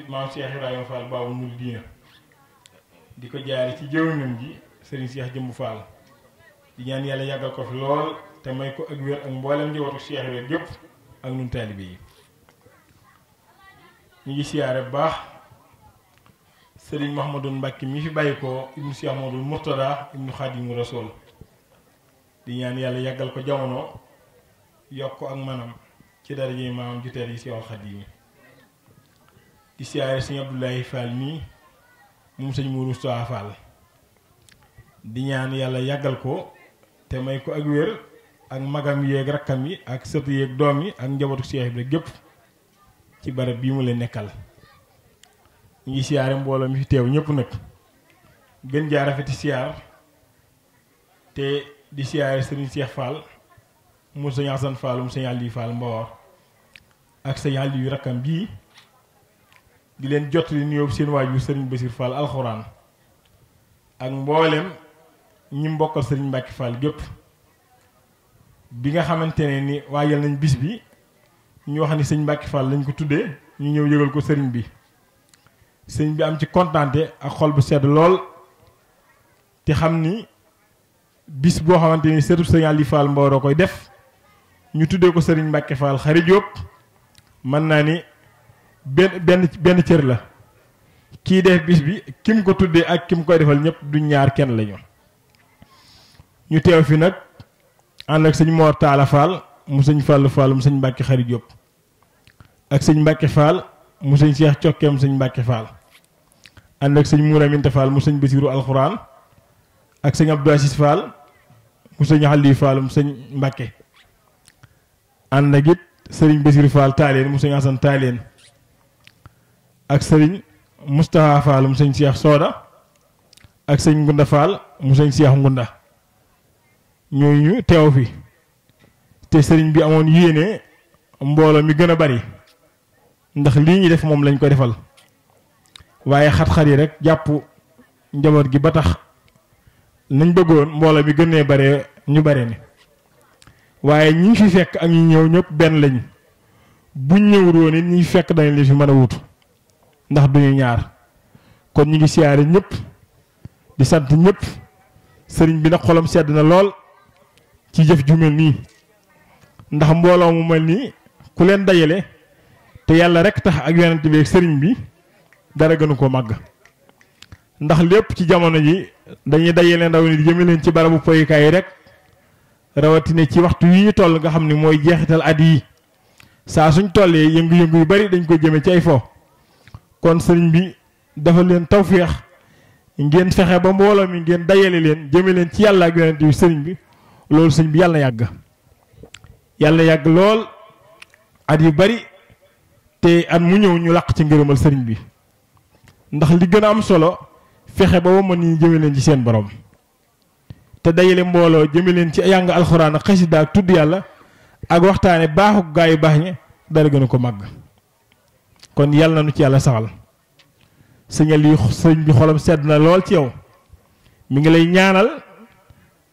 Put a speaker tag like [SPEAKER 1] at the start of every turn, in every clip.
[SPEAKER 1] maam Cheikh Ibrahima Fall Baabul Muridiina di ko jaare ci jëwriñam ji Serigne Cheikh Jëmb Fall di ñaan yàlla yàggal ko fi lool te may ko ak wér ak mboolem njabootu Cheikh Ibrahima yëpp ak nun taalibe yi. ñu ngi siyaare bu baax Serigne Mahmadou Mbacke mi fi bàyyi ko ibnu Cheikh Ahmadou Mourtada ibnu Khadimu Rasoul di ñaan yàlla yàggal ko jamono yokk ko ak manam ci daraje maam ju tedd yi Seexul Xadiim di siyaare sëñ Abdoulaye Fall mii moom sëñ Mourou Moustapha Fall di ñaan yàlla yàggal ko te may ko ak wér ak magam yeeg rakkam yi ak sët yeeg doom yi ak njabootu Cheikh Ibrahima gépp ci barab bii mu leen nekkal. ñu ngi siyaare mbooloo mi fi teew ñëpp nag gën jaa rafeti siyaar te di siyaare sëriñ Cheikh Fall mu sëñ Assane Fall mu sëñ Aliou Fall Mbawar ak sëñ Aliou rakkam bii di leen jottali nuyoo seen waajur sëriñ Basir Fall alxuraan ak mboolem ñi mbokkal sëriñ Mbacke Fall gépp bi nga xamante ne ni waajal nañ bis bi ñu wax ni sëñ Mbacke Fall lañ ko tuddee ñu ñëw yëgal ko sëriñ bi sëriñ bi am ci kontaante ak xol bu sedd lool te xam ni bis boo xamante ni sëriñ sëñ Aliou Fall Mbawar koy def ñu tuddee ko sëriñ Mbacke Fall Xari Jóob mën naa ni benn cër la kii def bis bi kim ko tuddee ak kim koy defal ñëpp du ñaar kenn lañu. ñu teew fi nag ànd ak sëñ Mor Talla Fall mu sëñ Fallu Fall mu sëñ Mbacke Xari Jóob ak sëñ Mbacke Fall mu sëñ Cheikh Cokkeem sëñ Mbacke Fall ànd ak sëñ Moura Minta Fall mu sëñ Basiru alxuraan ak sëñ Abdou Aziz Fall mu sëñ Aliou Fall mu sëñ Mbacke ànd ak it sëriñ Basiru Fall Taaleen mu sëñ Asan Taaleen ak sëriñ Moustapha Fall mu sëñ Cheikh Soda ak sëñ Ngunda Fall mu sëñ Cheikh Ngunda ñooñu teew fi te sëriñ bi amoon yéene mbooloo mi gën a bari ndax lii ñu def moom lañ ko defal waaye xat-xat yi rek jàpp njaboot gi ba tax nañ bëggoon mbooloo mi gënee bare ñu bare ni waaye ñi fi fekk ak ñi ñëw ñëpp benn lañ buñ ñëwul woon it ñi fekk dañ leen fi mën a wutu ndax duñu ñaar kon ñu ngi siyaare ñëpp di sant ñëpp sëriñ bi nag xolam sedd na lool ci jëf ju mel nii ndax mbooloo mu mel nii ku leen dajale te yàlla rek tax ak yonent bi ak sëriñ bi dara gënu ko màgg ndax lépp ci jamono ji dañuy dajale ndaw ni jëme leen ci barabu poyukaay yi rek rawatina ci waxtu yi ñu toll nga xam ni mooy jeexital at yi saa suñ tollee yëngu-yëngu yu bari dañ ko jëme ci ay fo kon sëriñ bi dafa leen tawféex ngeen fexe ba mbooloo mi ngeen dajale leen jëme leen ci yàlla ak yonent bi sëriñ bi loolu sëriñ bi yàlla na yàgg lool at yu bari te at mu ñëw ñu làq ci ngërëmal sëriñ bi ndax li gën a am solo fexe ba wama ni jëme leen ci seen borom te dajale mbooloo jëme leen ci jàng alxuraan ak xasida ak tudd yàlla ak waxtaane baaxu gaa yu baax ñi dara gënu ko màgg kon yàlla na nu ci yàlla saxal sëñal yi sëriñ bi xolam sedd na lool ci yow mi ngi lay ñaanal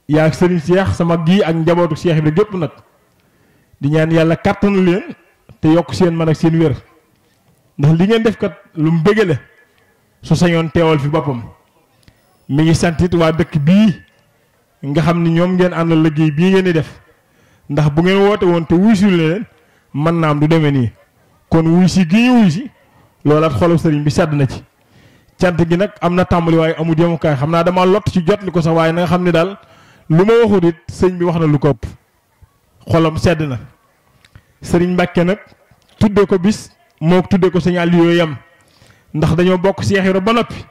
[SPEAKER 1] yaa ak sëriñ Cheikh sama gii ak njabootu Cheikh Ibrahima gépp nag di ñaan yàlla kàttanu leen te yokk seen man ak seen wér ndax li ngeen def kat lu mu bëgge la su sañoon teewal fi boppam mi ngi santit waa dëkk bii nga xam ni ñoom ngeen àndal liggéey bii ngeen di def ndax bu ngeen woote woon te wuy si leen mën naa am du demee nii kon wuy si gi ñu wuy si loolaat xolu sëriñ bi sedd na ci cant gi nag am na tàmbali waaye amul yemukaay xam naa dama lott ci jot li ko sax waaye na nga xam ne daal lu ma waxut it sëñ bi wax na lu ko ëpp xolam sedd na sëriñ Mbàkke nag tudde ko bis moo tudde ko sëñ Aliou yam ndax dañoo bokk Cheikh Ibra ba noppi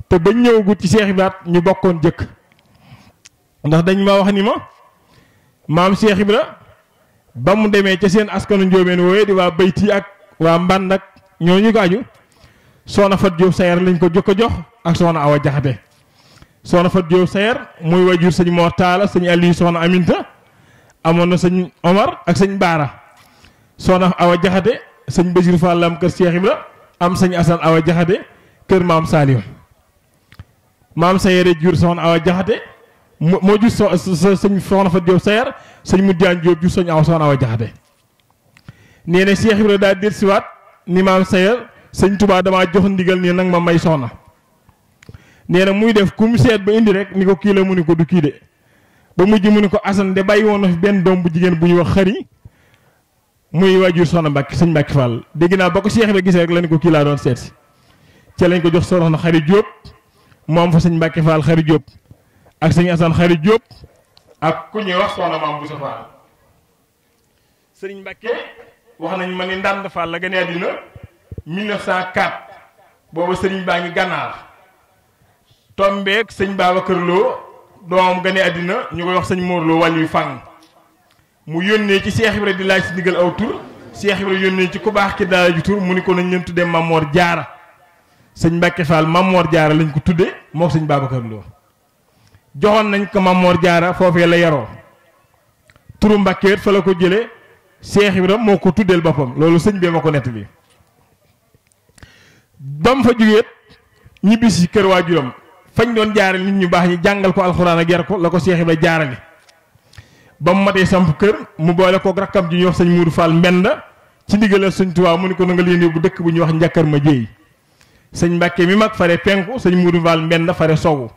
[SPEAKER 1] te bañ ñëwagut ci Cheikh Ibra ñu bokkoon jëkk ndax dañ ma wax ni ma maam Cheikh Ibra ba mu demee ca seen askanu njóobeen wooye di waa bayti ak waa mbànd ak ñooñu ko aju soxna Fat Diop Sayer lañ ko jëkk a jox ak soxna Awa Jaxate soxna Fat Diop Sayer muy wajur sëñ Mor Talla sëñ Aliou soxna Aminta amoon na sëñ Omar ak sëñ Baara soxna Awa Jaxate sëñ Basiru Fall am kër Cheikh Ibra am sëñ Asan Awa Jaxate kër maam Saliou maam Sayer jur soxna Awa Jaxate moo jur sëñ soxna Fat Diop Sayer sëñ Mudjaan Diop jur soxna Awa Jaxate nee na Cheikh Ibra daa dellusiwaat ni maam Sayer sëñ Touba damaa jox ndigal nii nag ma may soxna nee na muy def ku mu seet ba indi rek ni ko kii la mu ni ko du kii de ba mujj mu ni ko Assane de bàyyi woon na fi benn doom bu jigéen bu ñuy wax xëri muy waajur soxna Mbacke sëñ Mbacke Fall dégg naa ba ko Cheikh Ibra gisee rek la ni ko kii laa doon seet si ca lañ ko jox soxna xëri Diop moom fa sëñ Mbacke Fall xëri Diop ak sëñ Assane xëri Diop ak ku ñuy wax soxna maam Boussa Fall sëriñ Mbacke wax nañ ma ni Ndande Fall la gane àddina 1904 booba sëriñ baa ngi gànnaar tombeek sëñ Babacar Lo doomam gane àddina ñu koy wax sëñ Mor Lo wàllu fang mu yónnee ci Cheikh Ibra di laaj si ndigal aw tur Cheikh Ibra yónnee ci ku baax ki daala ju tur mu ni ko nañ leen tuddee Mamor Jaara sëñ Mbacke Fall Mamor Jaara lañ ko tuddee moo sëñ Babacar Lo joxoon nañ ko Mamor Jaara foofee la yaroo turu Mbacke fa la ko jëlee Cheikh Ibra moo ko tuddeel boppam loolu sëñ bee ma ko nettali ba mu fa jógee ñibbi si kër waajuram fañ doon jaarale nit ñu baax ñi jàngal ko alxuraan ak yar ko la ko Cheikh Ibra jaarale ba mu matee samp kër mu boole kook rakkam ji ñuy wax sëñ Mourou Fall Mbenda ci ndigalal sëñ Tuubaa mu ni ko na nga leen yóbbu dëkk bu ñuy wax njàkkar ma jéey sëñ Mbàkke mi mag fare penku sëñ Mourou Fall Mbenda fare sowu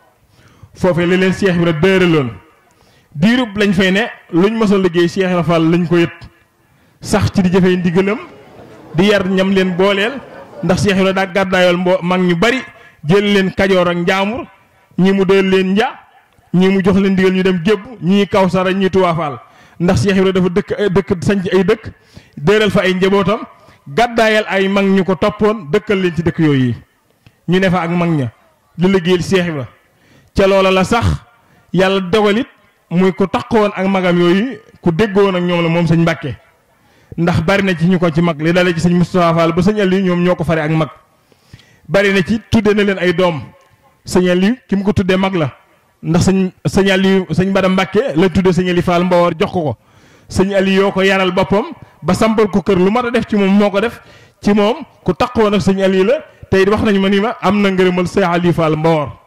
[SPEAKER 1] foofee la leen Cheikh Ibra dëraloon diirub lañ fay ne luñ mos a liggéey Cheikh Ibra Fall lañ ko yët sax ci di jëfee ndigalam di yar ñam leen booleel ndax Cheikh Ibra daa gàddaayool mag ñu bari jël leen Kajoor ak Njaamur ñii mu dël leen nja ñii mu jox leen ndigal ñu dem gébb ñii Kawsara ñii Tuubaa Fall ndax Cheikh Ibra dafa dëkk sanc ay dëkk dëral fa ay njabootam gàddaayal ay mag ñu ko toppoon dëkkal leen ci dëkk yooyu ñu ne fa ak mag ña di liggéeyal Cheikh Ibra ca loola la sax yàlla dogalit muy ko takkoon ak magam yooyu ku déggoon ak ñoom la moom sëñ Mbàkke ndax bari na ci ñu ko ci mag li dalee ci sëñ Moustapha Fall ba sëñ Aliou ñoom ñoo ko fare ak mag bari na ci tudde na leen ay doom sëñ Aliou ki mu ko tuddee mag la ndax sëñ Aliou sëñ Bada Mbàkke la tudde sëñ Aliou Fall Mbawar jox ko sëñ Aliou yoo ko yaral boppam ba sampal ko kër lu mat a def ci moom moo ko def ci moom ku takkoon ak sëñ Aliou la tey wax nañu ma ni ma am na ngërëmal sëñ Aliou Fall Mbawar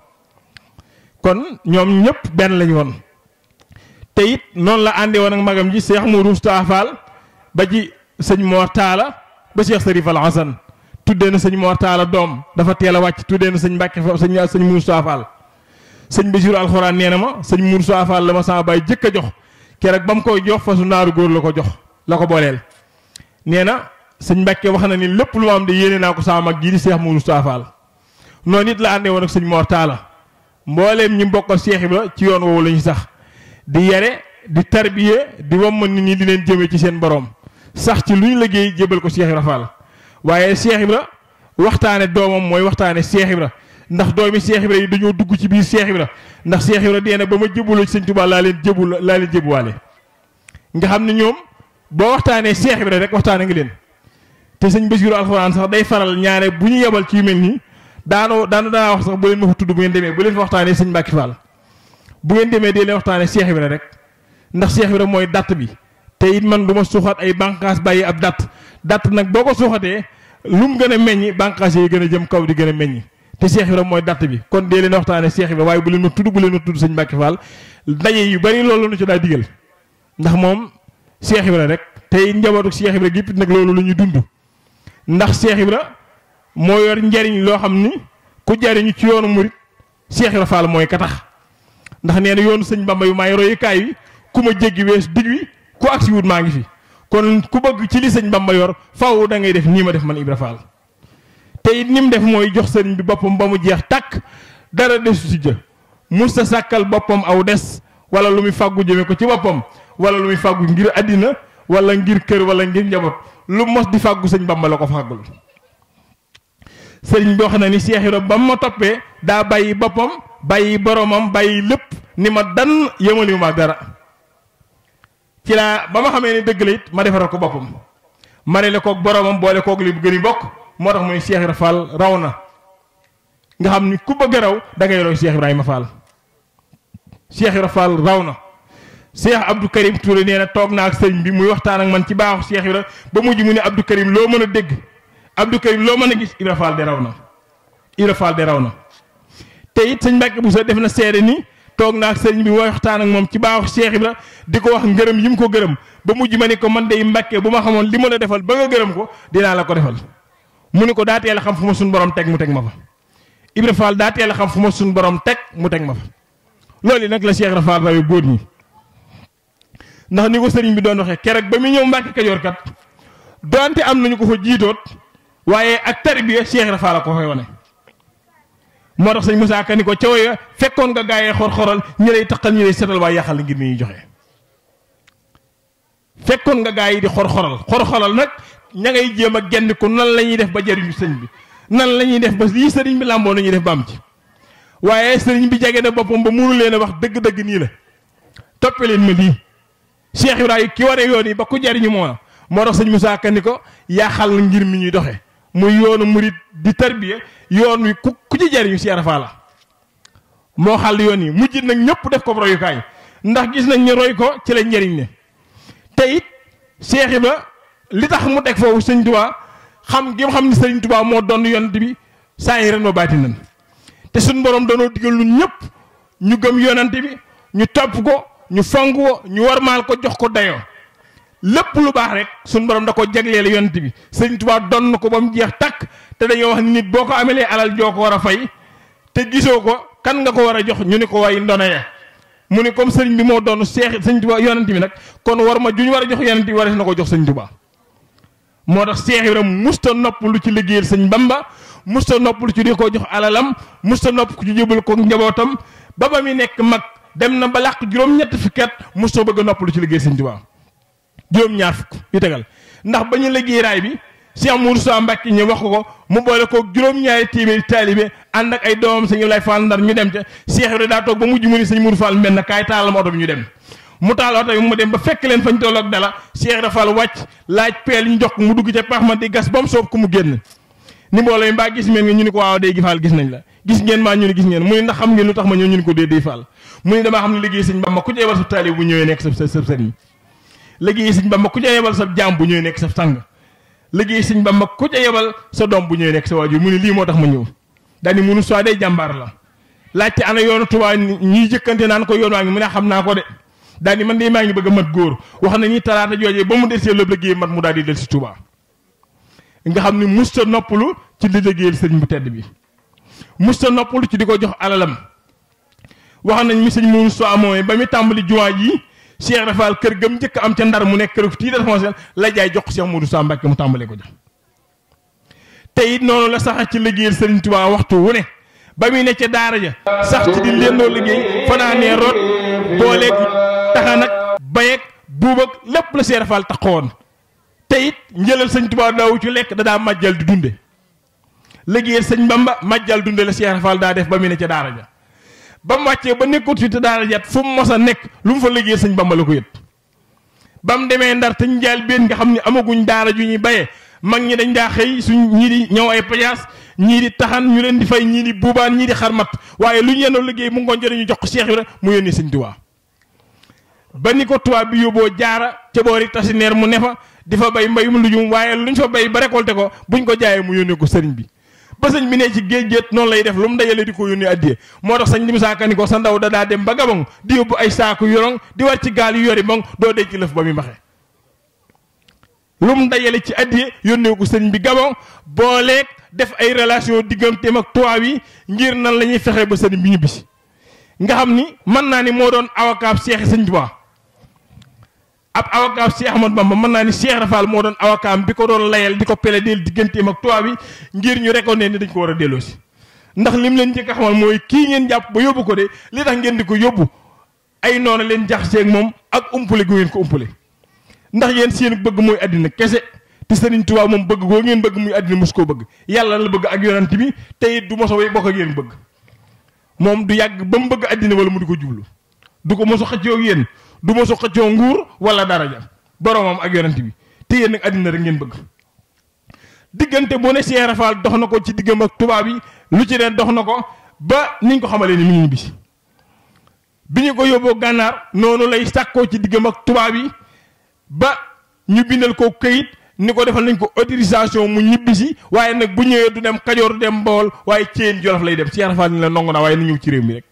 [SPEAKER 1] kon ñoom ñëpp benn lañu woon te it noonu la àndee woon ak magam ji Cheikh Mourou Moustapha Fall ba ci sëñ Mor Talla ba Cheikh Serif Al Hasan tuddee na sëñ Mor Talla doom dafa teel a wàcc tuddee na sëñ Mbàkke sëñ Moustapha Fall sëñ Basiru alxuraan nee na ma sëñ Moustapha Fall la ma sama baay jëkk a jox keroog ba mu koy jox fasu naaru góor la ko jox la ko booleel nee na sëñ Mbàkke wax na ni lépp lu ma am de yéene naa ko sama mag jii di Cheikh Moustapha Fall noonu it la àndee woon ak sëñ Mor Talla mbooleem ñi mbokkal Cheikh Ibra ci yoon woowu la ñu sax di yare di tarbiye di wamma nit ñi di leen jëme ci seen borom sax ci lu ñu liggéey jébal ko Cheikh Ibra Fall waaye Cheikh Ibra waxtaane doomam mooy waxtaane Cheikh Ibra ndax doomi Cheikh Ibra yi dañoo dugg ci biir Cheikh Ibra ndax Cheikh Ibra dee na ba ma jébbaloo ci sëñ Tuubaa laa leen jébbuwaale nga xam ne ñoom boo waxtaanee Cheikh Ibra rek waxtaane ngi leen te sëñ Basiru alxuraan sax day faral ñaare bu ñu yebal ci yu mel nii daanaa wax sax bu leen ma fa tudd bu ngeen demee bu leen fa waxtaanee sëñ Mbàkke Fall bu ngeen demee dee leen waxtaanee Cheikh Ibra rek ndax Cheikh Ibra mooy datt bi te it man du ma suuxat ay bànqaas bàyyi ab datt nag boo ko suuxatee lu mu gën a meññi bànqaas yi gën a jëm kaw di gën a meññi te Cheikh Ibra mooy datt bi kon dee leen waxtaanee Cheikh Ibra waaye bu leen ma tudd sëñ Mbàkke Fall ndaje yu bari loolu la ci daa digal ndax moom Cheikh Ibra rek tey njabootu Cheikh Ibra gépp nag loolu la ñuy dund ndax Cheikh Ibra moo yor njariñ loo xam ni ku jariñu ci yoonu murit Cheikh Ibra Fall mooy ka tax ndax nee na yoonu sëñ Bamba yu maay royukaay wi ku ma jéggi wees dig wi ku agsi wut maa ngi fi kon ku bëgg ci li sëñ Bamba yor faw da ngay def nii ma def man Ibra Fall te it ni mu def mooy jox sëriñ bi boppam ba mu jeex tàkk dara desu si jë mus sa sàkkal boppam aw des wala lu muy fàggu jëme ko ci boppam wala lu muy fàggu ngir àddina wala ngir kër wala ngir njaboot lu mos di fàggu sëñ Bamba la ko fàggul sëriñ bi wax na ni Cheikh Ibra ba ma toppee daa bàyyi boppam bàyyi boromam bàyyi lépp ni ma dan yemaliwu ma dara ci laa ba ma xamee ne dëgg la it ma defaral ko boppam ma ne la koog boromam boole koog li bu gën a bokk moo tax muy Cheikh Ibra Fall raw na nga xam ni ku bëgg a raw da ngay roy Cheikh Ibrahima Fall Cheikh Ibra Fall raw na Cheikh Abdou Karim Touré nee na toog naa ak sëriñ bi muy waxtaan ak man ci baaxu Cheikh Ibra ba mujj mu ne Abdou Karim loo mën a dégg Abdou Karim loo mën a gis Ibra Fall de raw na Ibra Fall de raw na te it sëñ Mbàkke Buso def na seede ni toog naa ak sëriñ bi waxtaan ak moom ci baaxu Cheikh Ibra di ko wax ngërëm yi mu ko gërëm ba mujj ma ni ko man day Mbàkke bu ma xamoon li ma la defal ba nga gërëm ko dinaa la ko defal mu ni ko daa teel a xam fu ma suñu borom teg mu teg ma fa Ibra Fall daa teel a xam fu ma suñu borom teg mu teg ma fa loolu nag la Cheikh Ibra Fall rawe góor ñi ndax ni ko sëriñ bi doon waxee keroog ba mu ñëw Mbàkke Kajoor kat doonte am nañu ko fa jiitoot waaye ak tarbiya Cheikh Ibra Fall la ko fay wane moo tax sëñ Moussa Ka ni ko caw ya fekkoon nga gaayee xor-xoral ñi lay taqal ñi lay setal waaye yàqal ngir mi ñuy joxe fekkoon nga gaay yi di xor-xoral nag ña ngay jéem a genn ko nan la ñuy def ba jariñu sëñ bi nan la ñuy def ba lii sëriñ bi làmboo nañuy def ba am ci waaye sëriñ bi jege na boppam ba mënu leen a wax dëgg-dëgg nii la toppe leen ma lii Cheikh Ibrahima ki waree yoon yi ba ku jariñu moo tax sëñ Moussa Ka ni ko yaaxal ngir mi ñuy doxe muy yoonu murit di tarbiya yoon wi ku ci jariñu Cheikh Ibra Fall la moo xàll yoon yi mujj nag ñëpp def ko royukaay ndax gis nañ ne roy ko ci la njariñ ne te it Cheikh Ibra li tax mu teg foofu sëñ Tuubaa xam gi xam ni sëriñ Tuubaa moo doon yonent bi saa yi ren ma baati nan te suñ borom doonoo digal ñun ñëpp ñu gëm yonent bi ñu topp ko ñu fonk ko ñu warmaal ko jox ko dayoo lépp lu baax rek suñ borom da ko jagleel yonent bi sëriñ Tuubaa doon na ko ba mu jeex takk te dañoo wax ni nit boo ko amelee alal joo ko war a fay te gisoo ko kan nga ko war a jox ñu ni ko way ndona ya mu ni comme sëriñ bi moo doon seex sëriñ Tuubaa yonent bi nag kon war ma juñ war a jox yonent bi warees na ko jox sëriñ Tuubaa moo tax Seex Ibra musta nopp lu ci liggéeyal sëñ Bamba musta nopp lu ci di ko jox alalam musta nopp ku ci jébal ko njabootam ba muy nekk mag dem na ba làq juróom-ñett fukki at musta bëgg a nopp lu ci liggéeyal sëñ Tuubaa juróom-ñaar fukk yu tegal ndax ba ñu liggéey raay bi Cheikh Moussa Mbacke ñu wax ko mu boole ko juróom-ñaari téeméeri taalibe ànd ak ay doomam sëñ Ibrahima Fall Ndar ñu dem ca Cheikh Ibra daa toog ba mujj mu ni sëñ Mourou Fall mel na kaay taalal ma oto bi ñu dem mu taal oto bi mu dem ba fekk leen fañ tolloog dala Cheikh Ibra Fall wàcc laaj peel ñu jox ko mu dugg ca pax ma di gas ba mu soob ko mu génn ni mbooloo yi mbaa gis ngeen nga ñu ni ko waaw day gi Fall gis nañ la gis ngeen maa ñu ni gis ngeen mu ni ndax xam ngeen lu tax ma ñëw ñu ni ko dee Fall mu ni damaa xam ne liggéey sëñ Bamba ku ci yebal sa taalib bu ñëwee nekk sa sëriñ liggéey sëñ Bamba ku ci yebal sa jaam bu ñëwee nekk sa sang liggéey sëñ Bamba ku ci yebal sa doom bu ñëwee nekk sa waajur mu ni lii moo tax ma ñëw daani munu soi day jàmbaar la laajte ana yoonu Tuubaa ñiy jëkkante naan ko yoon waa ngi mu ne xam naa ko de daal di man de maa ngi bëgg a mat góor wax na ñi talaata joojee ba mu desee lépp liggéey mat mu daal di del si Touba nga xam ni musta noppalu ci li liggéeyal sëriñ bu tedd bi musta noppalu ci di ko jox alalam wax nañ mi sëñ Mourou Sow mooy ba muy tàmbali jumaa ji Cheikh Ibra Fall kër gëm njëkk am ca Ndar mu nekk kër titre foncier la jaay jox ko Cheikh Mourou Sow Mbacke mu tàmbalee ko jox te it noonu la sax ci liggéeyal sëriñ Touba waxtu wu ne ba muy ne ca daara ja sax ci di leendoo liggéey fanaanee root booleeg taxan ak bayek buub ak lépp la Cheikh Ibra Fall taxawoon te it njëlal sëñ Tuubaa daawu ci lekk da daa màjjal di dunde liggéeyal sëñ Bamba màjjal dunde la Cheikh Ibra Fall daa def ba mu ne ca daara ja ba mu wàccee ba nekkut fi te daara ja fu mu mos a nekk lu mu fa liggéeyal sëñ Bamba la ko yët ba mu demee Ndar te njaal benn nga xam ne amaguñ daara ju ñuy bayee mag ñi dañ daa xëy suñ ñii di ñëw ay pajaas ñii di taxan ñu leen di fay ñii di buubaan ñii di xarmat waaye lu ñu yendoo liggéey mu ngoon jëriñu jox ko Cheikh Ibra mu yónnee sëñ Tuubaa ba ni ko tubaab bi yóbboo jaara ca boori tasineer mu ne fa di fa bay mbayum lujum waaye luñ fa bay ba récolté ko buñ ko jaayee mu yónnee ko sëriñ bi ba sëñ bi ne ci géej géej noonu lay def lu mu dajale di ko yónnee addiyee moo tax sëñ Moussa Ka ni ko sa ndaw da daa dem ba Gabon di yóbbu ay saaku yorong di war ci gaal yu yori moom doo dee ci lëf ba muy maxe lu mu dajale ci addiyee yónnee ko sëriñ bi Gabon booleeg def ay relation digganteem ak tubaab yi ngir nan la ñuy fexe ba sëriñ bi ñibbisi nga xam ni mën naa ni moo doon avocat Cheikh sëñ Tuubaa ab avocat Cheikh Ahmadou Bamba mën naa ni Cheikh Ibra Fall moo doon avocat bi ko doon layal di ko pele del digganteem ak tubaab yi ngir ñu reconnaître ni dañ ko war a delloosi ndax lim leen njëkk a xamal mooy kii ngeen jàpp ba yóbbu ko de li tax ngeen di ko yóbbu ay noona leen jaxaseeg moom ak umpale gu ngeen ko umpale ndax yéen seen bëgg mooy àddina kese te Sëriñ Tuubaa moom bëgg goo ngeen bëgg muy àddina mos koo bëgg yàlla la bëgg ak yonent bi te it du mos a way bokk ak yéen bëgg moom du yàgg ba mu bëgg àddina wala mu di ko jublu du ko mos a xëccoo ak yéen du mos a xëccoo nguur wala daraja boromam ak yonent bi te yéen nag àddina rek ngeen bëgg diggante bu ne Cheikh Ibra Fall dox na ko ci diggam ak tubaab yi lu ci ne dox na ko ba niñ ko xamalee ni mi ngi bisi bi ñu ko yóbboo gànnaar noonu lay sàkkoo ci diggam ak tubaab yi ba ñu bindal ko këyit ni ko defal nañ ko autorisation mu ñibbisi waaye nag bu ñëwee du dem Kajoor du dem Bawol waaye Ceen Jolof lay dem Cheikh Ibra Fall ni la ndongo naa waaye na ñëw ci réew mi rek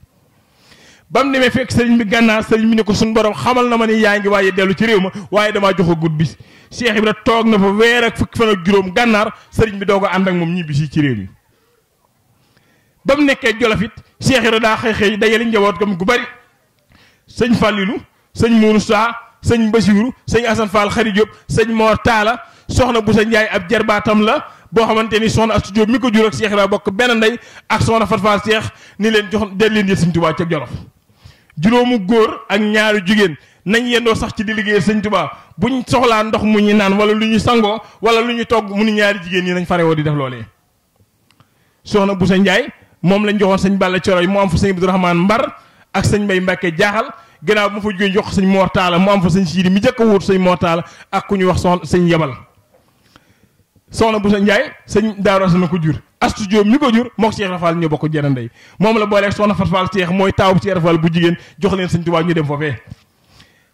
[SPEAKER 1] ba mu demee fekk sëriñ bi gànnaar sëriñ bi ne ko suñu borom xamal na ma ni yaa ngi waaye dellu ci réew ma waaye damaa jox a gudd bis Cheikh Ibra toog na fa weer ak fukki fan ak juróom gànnaar sëriñ bi doo ko ànd ak moom ñibbisi ci réew mi ba mu nekkee Jolof it Cheikh Ibra daa xëy dajale njaboot gu bari sëñ Fallilou sëñ Moussa sëñ Basiru sëñ Assane Fall Xari Diop sëñ Mor Talla soxna Boussa Ndiaye ab jarbaatam la boo xamante ni soxna Astou Diop mi ko jur ak Cheikh Ibra bokk benn ndey ak soxna Fat Fall Cheikh ni leen jox del leen yéen sëñ Touba ca Jolof juróomu góor ak ñaari jigéen nañ yendoo sax ci di liggéey sëñ Touba buñ soxlaa ndox mu ñu naan wala lu ñu sangoo wala lu ñu togg mu ni ñaari jigéen ñi nañ farewoo di def loolee soxna Boussa Ndiaye moom lañ joxoon sëñ Balla Coroy mu am fa sëñ Abdourahmane Mbar ak sëñ Mbay Mbàkke jaaxal gannaaw bu ma fa jógee jox sëñ Mor Talla mu am fa sëñ Siidi mi jëkk a wut sëñ Mor Talla ak ku ñuy wax soxna sëñ Yebal soxna Boussa Ndiaye sëñ Daaru Asan ko jur Astou Diop mi ko jur moo ko Cheikh Rafal ñoo bokk jenn ndey moom la booleeg soxna Fat Fall Cheikh mooy taawu Cheikh Rafal bu jigéen jox leen sëñ Tuubaa ñu dem foofee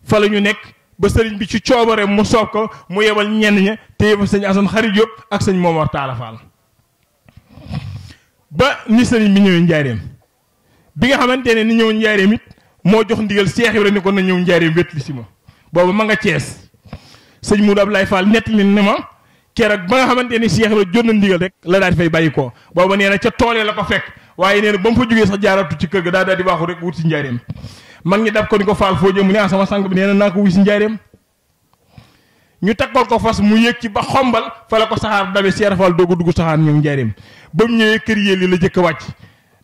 [SPEAKER 1] fa la ñu nekk ba sëriñ bi ci coobare mu soob ko mu yebal ñenn ña téye fa sëñ Asan Xari Diop ak sëñ Momar Talla Fall ba ni sëriñ bi ñëwee njaareem bi nga xamante ne ni ñëw njaareem it moo jox ndigal Cheikh Ibra ni ko na ñëw njaareem wét li si ma boobu ma nga Cees sëñ Moudou Abdoulaye Fall nett li ne ma keroog ba nga xamante ni Cheikh Ibra jot na ndigal rek la daal di fay bàyyi ko booba nee na ca toolee la ko fekk waaye nee na ba mu fa jógee sax jaaratu ci kër ga daal di waaxu rek wut si njaareem mag ñi dab ko ni ko Fall foo jëm mu ne sama sang bi nee na naa ko wuy si njaareem ñu takkal ko fas mu yéeg ci ba xombal fa la ko saxaar dabe Cheikh Fall doogu dugg saxaar ñëw njaareem ba mu ñëwee kër yéeli la jëkk a wàcc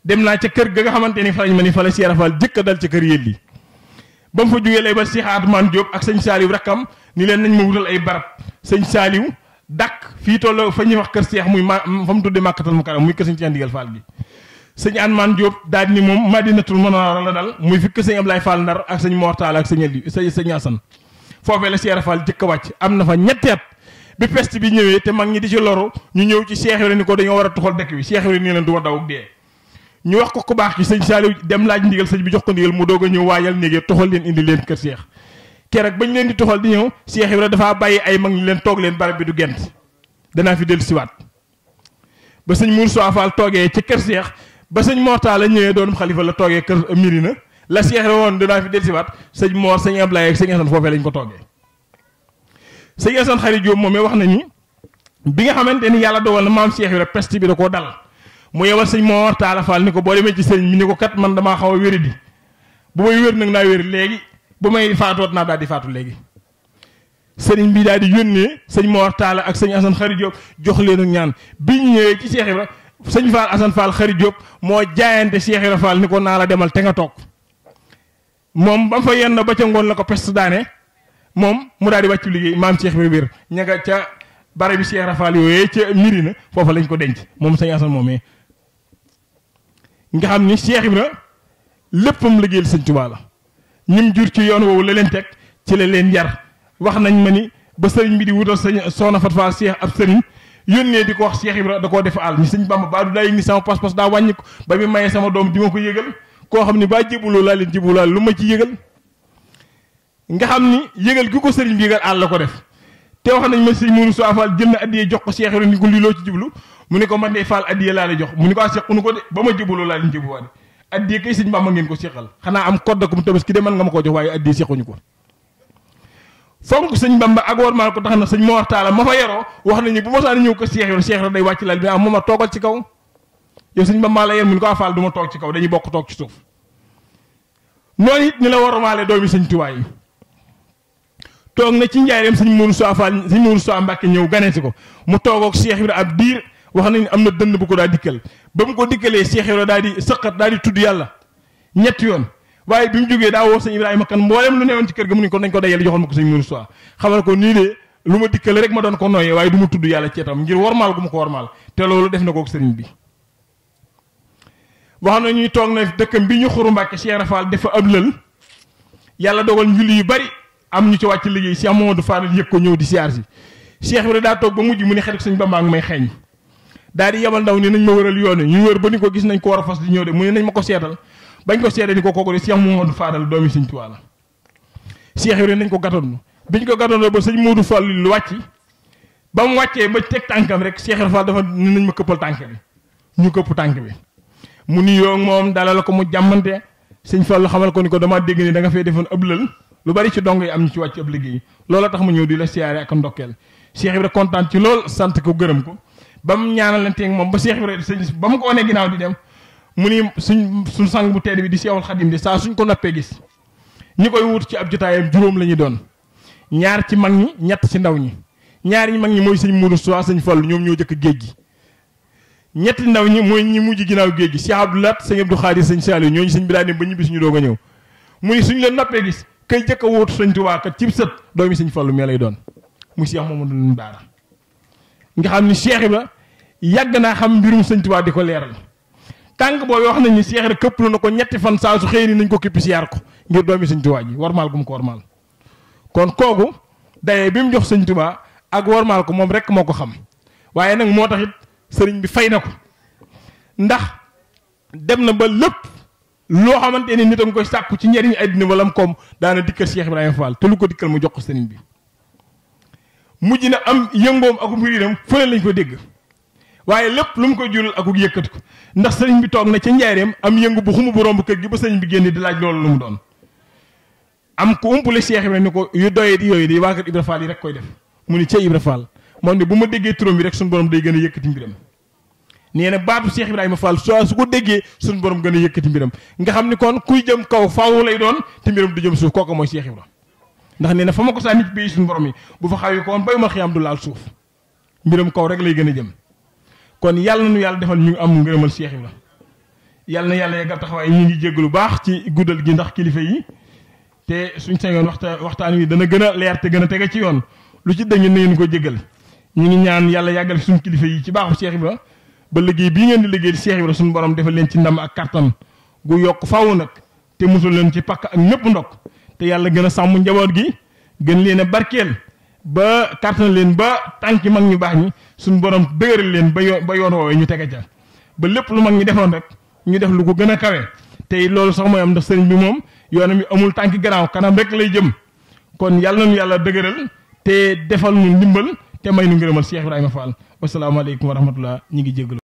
[SPEAKER 1] dem naa ca kër ga nga xamante ni fa lañ ma ni fa la Cheikh Fall jëkk a dal ca kër yéeli ba mu fa jógee lay ba Cheikh Atman Diop ak sëñ Saliou rakkam ni leen nañ ma wutal ay barab sëñ Saliou dakk fii toll fa ñuy wax kër Cheikh muy ma fa mu tuddee Màkkatal Mukarram muy kër sëñ Cheikh Ndigal Fall gi sëñ Atman Diop daal ni moom Madinatul Munawwara la dal muy fi kër sëñ Ablaye Fall Ndar ak sëñ Mor Talla ak sëñ Assane foofee la Cheikh Fall jëkk a wàcc am na fa ñetti at bi peste bi ñëwee te mag ñi di ci loru ñu ñëw ci Cheikh Ibra ni ko dañoo war a tuxal dëkk bi Cheikh Ibra nii leen du ma daw ak dee ñu wax ko ku baax ki sëñ Saliou dem laaj ndigal sëñ bi jox ko ndigal mu doog a ñëw waajal néegee tuxal leen indi leen kër Cheikh keroog bañ leen di tuxal di ñëw Cheikh Ibra dafaa bàyyi ay mag ñi leen toog leen barab bi du gent danaa fi dellu siwaat ba sëñ Moussa Fall toogee ci kër Cheikh ba sëñ Mor Talla la ñëwee doon xalifa la toogee kër Mirina la Cheikh Ibra woon danaa fi dellu siwaat sëñ Mor sëñ Ablaye ak sëñ Assane foofee lañ ko toogee sëñ Assane Xari Diop moom wax nañu bi nga xamante ni yàlla dogal na maam Cheikh Ibra peste bi da koo dal mu yebal sëñ Mor Talla Fall ni ko boo demee ci sëriñ bi ni ko kat man damaa xaw a wéri di bu may wér nag naa wér léegi bu may faatoot naa daal di faatu léegi sëriñ bi daal di yónnee sëñ Mor Talla ak sëñ Assane Xari Diop jox leen ak ñaan bi ñu ñëwee ci Cheikh Ibra sëñ Fall Assane Fall Xari Diop moo jaayante Cheikh Ibra Fall ni ko naa la demal te nga toog moom ba mu fa yenn ba ca ngoon la ko peste daane moom mu daal di wàccu liggéey maam Cheikh Ibra wér ña nga ca bare bi Cheikh Ibra Fall yooyee ca Mirina foofa lañ ko denc moom sëñ Assane moomee nga xam ni Cheikh Ibra léppam liggéeyal sëñ Tuubaa la ñim jur ci yoon woowu la leen teg ci la leen yar wax nañ ma ni ba sëriñ bi di wutal sëñ soxna Fat Fall Cheikh ab sëriñ yónnee di ko wax Cheikh Ibra da koo def àll ni sëñ Bamba baa du daa yëg ni sama pas-pas daa wàññi ko ba mi mayee sama doom di ma ko yëgal koo xam ni baa jébuloo laa leen jébuloo lu ma ci yëgal nga xam ni yëgal gi ko sëriñ bi yëgal àll la ko def te wax nañ ma sëñ Moussa Fall jël na addiyee jox ko Cheikh Ibra ni ko lii loo ci jublu mu ne ko man de Fall addiyee laa la jox mu ne ko sequnu ko de ba ma jébuloo laa leen jébbuwaade addiyee kay sëñ Bamba ngeen ko seqal xanaa am code ko mu tabaski de man nga ma ko jox waaye addiyee sequñu ko fonk sëñ Bamba ak wormaal ko tax na sëñ Mor Talla ma fa yaroo wax nañu bu mosaan ñëw ko Cheikh Ibra day wàcc lal bi moom a toogal ci kaw yow sëñ Bamba la yen mu ne ko Fall du ma toog ci kaw dañuy bokk toog ci suuf noonu it ni la wormaale doomi sëñ Tuubaa yi toog na ci njaareem sëñ Moussa Fall sëñ Moussa Mbacke ñëw ganesi ko mu toogook Cheikh Ibra ab diir wax nañu am na dënd bu ko daa dikkal ba mu ko dikkalee Cheikh Ibra daal di sëqat daal di tudd yàlla ñetti yoon waaye bi mu jógee daa woo sëñ Ibrahima kan mboolem lu newoon ci kër ga mu ne ko nañ ko dajale joxal ma ko sëñ Moussa xamal ko nii de lu ma dikkale rek ma doon ko nooyee waaye du ma tudd yàlla ci itam ngir wormaal gu ma ko wormaal te loolu def na kook sëriñ bi wax na ñuy toog na dëkkam bi ñu xuru Mbàkke Cheikh Rafal dafa ab lël yàlla dogal njulli yu bari am ñu ci wàcc liggéey Cheikh Mamadou Fadal yëg ko ñëw di siyaar si Cheikh Ibra daa toog ba mujj mu ne xetuk sëñ Bamba ngi may xeeñ daal di yebal ndaw ni nañ ma wëral yoon ñu wër ba ni ko gis nañ ko war a fas di ñëw de mu ne nañ ma ko seetal bañ ko seetee ni ko kooku de Cheikh Mamadou Fadal doomi sëñ Tuubaa la Cheikh Ibra nañ ko gàttandu biñ ko gàttandoo ba sëñ Modou Fall lu wàcc ba mu wàccee ba teg tànkam rek Cheikh Ibra Fall dafa ni nañ ma këppal tànk bi ñu këpp tànk bi mu ni yoo moom dalal ko mu jàmmante sëñ Fallu xamal ko ni ko dama dégg ni da nga fay defoon ëb lël lu bari ci dong yi am ñu ci wàcc ab liggéey loola tax ma ñëw di la siyaare ak ndokkeel Cheikh Ibra kontaan ci lool sant ko gërëm ko ba mu ñaanalante ak moom ba Cheikh Ibra sëñ ba mu ko wanee ginnaaw di dem mu ni suñ sang bu tedd bi di Seexul Xadim di saa suñ ko noppee gis ñi koy wut ci ab jotaayam juróom la ñu doon ñaar ci mag ñi ñett ci ndaw ñi ñaar ñi mag ñi mooy sëñ Mourou Sow sëñ Fallu ñoom ñoo jëkk géej gi ñetti ndaw ñi mooy ñi mujj ginnaaw géej gi Cheikh Abdoulaat sëñ Abdou Khadir sëñ Saliou ñooñu sëñ bi daa dem ba ñibbi suñu doog a ñëw mu ni suñ leen noppee gis kay jëkk a wóotu sëñ Tuubaa kat cib sët doomi sëñ Fallu mee lay doon mu Cheikh Mamadou Bara nga xam ni Cheikh Ibra yàgg naa xam mbirum sëñ Tuubaa di ko leeral tànk boobu wax nañ ni Cheikh Ibra këpp na ko ñetti fan saa su xëy ni nañ ko kippi siyaar ko ngir doomi sëñ Tuubaa ji warmaal gu mu ko warmaal kon kooku dayee bi mu jox sëñ Tuubaa ak warmaal ko moom rek moo ko xam waaye nag moo tax it sëriñ bi fay na ko ndax dem na ba lépp loo xamante ni nit a nga koy sàkku ci njëriñ àddina wala mu koom daana dikkal Cheikh Ibrahima Fall te lu ko dikkal mu jox ko sëriñ bi mujj na am yëngoom ak mbiram fële lañ ko dégg waaye lépp lu mu koy jural ak yëkkati ko ndax sëriñ bi toog na ca njaareem am yëngu bu xumu bu romb kër gi ba sëriñ bi génn di laaj loolu lu mu doon am ko umpule Cheikh Ibrahima ni ko yu doyee di yooyu di waa kër Ibra Fall yi rek koy def mu ni ca Ibra Fall moom ne bu ma déggee turam bi rek suñu borom day gën a yëkkati mbiram nee na baatu Cheikh Ibrahima Fall su ko déggee suñu borom gën a yëkkati mbiram nga xam ni kon kuy jëm kaw faaw lay doon te mbiram du jëm suuf kooku mooy Cheikh Ibrahima ndax nee na fa ma ko saa nit pays suñu borom yi bu fa xawee ko woon bay ma xiyam du laal suuf mbiram kaw rek lay gën a jëm kon yàlla na nu yàlla defal ñu am ngërëmal Cheikh Ibrahima yàlla na yàlla yeggal taxawaay ñu ngi jégg lu baax ci guddal gi ndax kilifa yi te suñ sañoon waxtaan wi dana gën a leer te gën a tege ci yoon lu ci dañu ngeen ko jéggal ñu ngi ñaan yàlla yàggal suñu kilifa yi ci baaxu Cheikh Ibrahima ba liggéey bii ngeen di liggéey di Cheikh Ibrahima suñu borom defal leen ci ndam ak kattan gu yokk faaw nag te musul leen ci pakk ak ñëpp ndokk te yàlla gën a sàmm njaboot gi gën leen a barkeel ba kattan leen ba tànki mag ñu baax ñi suñu borom dëgëral leen ba yoon woowee ñu tege ca ba lépp lu mag ñi defoon rek ñu def lu ko gën a kawe te loolu sax mooy am ndax sëriñ bi moom yoonam yi amul tànki gannaaw kanam rek lay jëm kon yàlla nañu yàlla dëgëral te defal ñu ndimbal te may nu ngërëmal Cheikh Ibrahima Fall wasalaamaaleykum wa rahmatullah ñi ngi jéggalu